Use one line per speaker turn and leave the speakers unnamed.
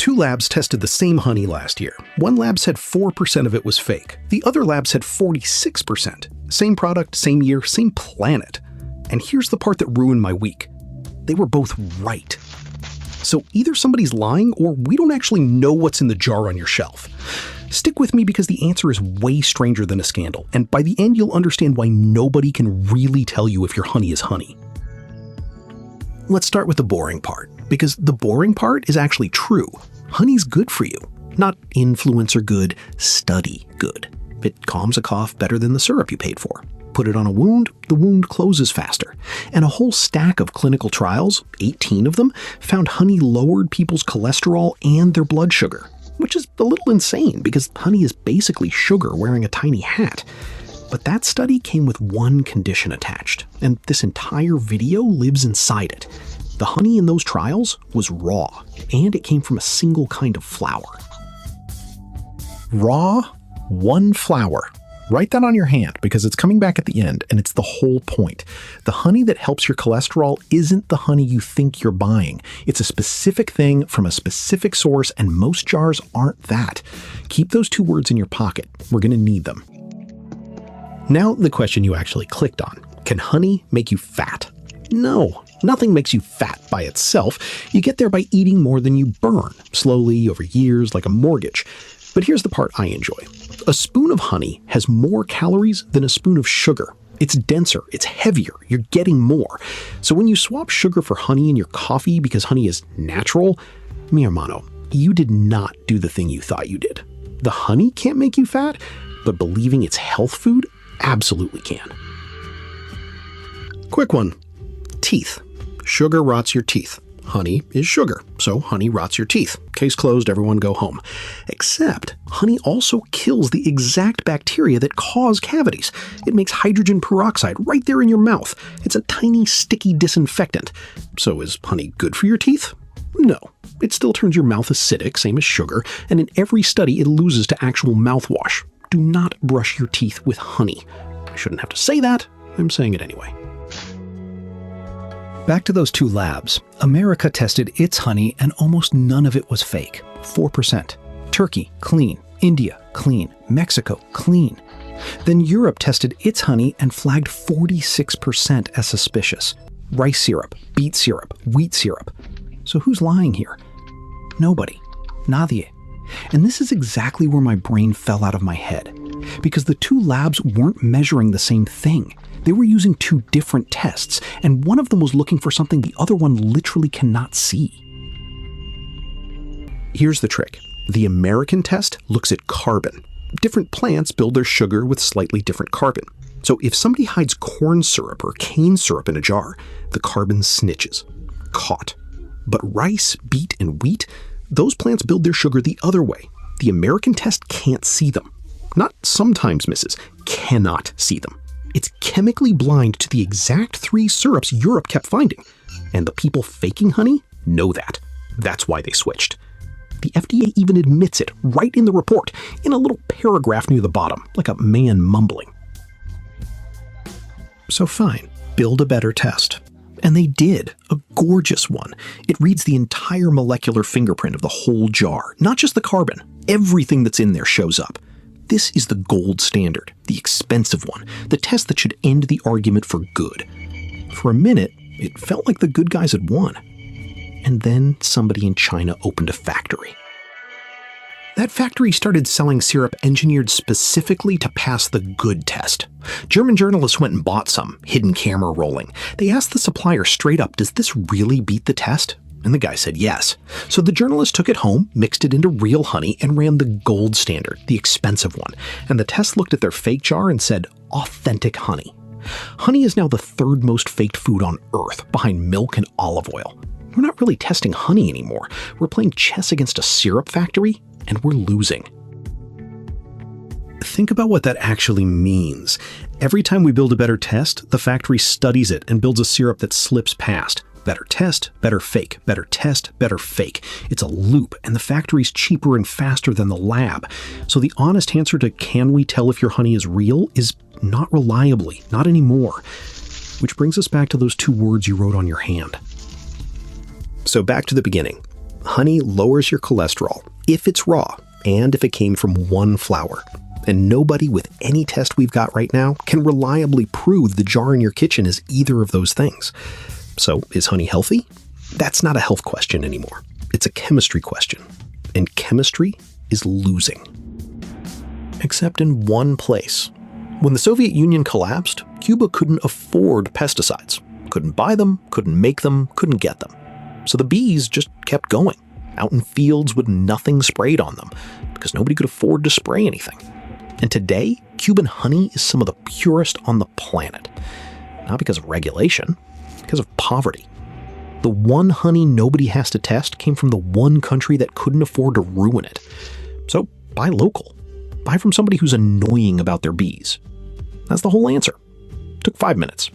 Two labs tested the same honey last year. One lab said 4% of it was fake. The other lab said 46%. Same product, same year, same planet. And here's the part that ruined my week. They were both right. So either somebody's lying or we don't actually know what's in the jar on your shelf. Stick with me because the answer is way stranger than a scandal, and by the end you'll understand why nobody can really tell you if your honey is honey. Let's start with the boring part, because the boring part is actually true. Honey's good for you. Not influencer good, study good. It calms a cough better than the syrup you paid for. Put it on a wound, the wound closes faster. And a whole stack of clinical trials, 18 of them, found honey lowered people's cholesterol and their blood sugar. Which is a little insane because honey is basically sugar wearing a tiny hat. But that study came with one condition attached, and this entire video lives inside it. The honey in those trials was raw, and it came from a single kind of flower.
Raw, one flower. Write that on your hand because it's coming back at the end and it's the whole point. The honey that helps your cholesterol isn't the honey you think you're buying. It's a specific thing from a specific source and most jars aren't that. Keep those two words in your pocket. We're going to need them.
Now the question you actually clicked on. Can honey make you fat? No, nothing makes you fat by itself. You get there by eating more than you burn, slowly over years like a mortgage. But here's the part I enjoy. A spoon of honey has more calories than a spoon of sugar. It's denser, it's heavier, you're getting more. So when you swap sugar for honey in your coffee because honey is natural, mi hermano, you did not do the thing you thought you did. The honey can't make you fat, but believing it's health food absolutely can. Quick one. Teeth. Sugar rots your teeth. Honey is sugar, so honey rots your teeth. Case closed, everyone go home. Except, honey also kills the exact bacteria that cause cavities. It makes hydrogen peroxide right there in your mouth. It's a tiny, sticky disinfectant. So is honey good for your teeth? No. It still turns your mouth acidic, same as sugar, and in every study it loses to actual mouthwash. Do not brush your teeth with honey. I shouldn't have to say that. I'm saying it anyway.
Back to those two labs. America tested its honey and almost none of it was fake. 4%. Turkey, clean. India, clean. Mexico, clean. Then Europe tested its honey and flagged 46% as suspicious. Rice syrup, beet syrup, wheat syrup. So who's lying here? Nobody. Nadie. And this is exactly where my brain fell out of my head. Because the two labs weren't measuring the same thing. They were using two different tests, and one of them was looking for something the other one literally cannot see.
Here's the trick. The American test looks at carbon. Different plants build their sugar with slightly different carbon. So if somebody hides corn syrup or cane syrup in a jar, the carbon snitches. Caught. But rice, beet, and wheat, those plants build their sugar the other way. The American test can't see them. Not sometimes misses, cannot see them. It's chemically blind to the exact three syrups Europe kept finding. And the people faking honey know that. That's why they switched. The FDA even admits it right in the report, in a little paragraph near the bottom, like a man mumbling. So fine, build a better test. And they did, a gorgeous one. It reads the entire molecular fingerprint of the whole jar, not just the carbon. Everything that's in there shows up. This is the gold standard, the expensive one, the test that should end the argument for good. For a minute, it felt like the good guys had won. And then somebody in China opened a factory. That factory started selling syrup engineered specifically to pass the good test. German journalists went and bought some, hidden camera rolling. They asked the supplier straight up, does this really beat the test? And the guy said yes. So the journalist took it home, mixed it into real honey, and ran the gold standard, the expensive one. And the test looked at their fake jar and said, authentic honey. Honey is now the third most faked food on Earth, behind milk and olive oil. We're not really testing honey anymore. We're playing chess against a syrup factory, and we're losing. Think about what that actually means. Every time we build a better test, the factory studies it and builds a syrup that slips past. Better test, better fake, better test, better fake. It's a loop, and the factory's cheaper and faster than the lab. So the honest answer to can we tell if your honey is real is not reliably, not anymore. Which brings us back to those two words you wrote on your hand. So back to the beginning. Honey lowers your cholesterol if it's raw and if it came from one flower. And nobody with any test we've got right now can reliably prove the jar in your kitchen is either of those things. So, is honey healthy? That's not a health question anymore. It's a chemistry question. And chemistry is losing. Except in one place. When the Soviet Union collapsed, Cuba couldn't afford pesticides. Couldn't buy them, couldn't make them, couldn't get them. So the bees just kept going, out in fields with nothing sprayed on them, because nobody could afford to spray anything. And today, Cuban honey is some of the purest on the planet. Not because of regulation, because of poverty. The one honey nobody has to test came from the one country that couldn't afford to ruin it. So buy local. Buy from somebody who's annoying about their bees. That's the whole answer. Took 5 minutes.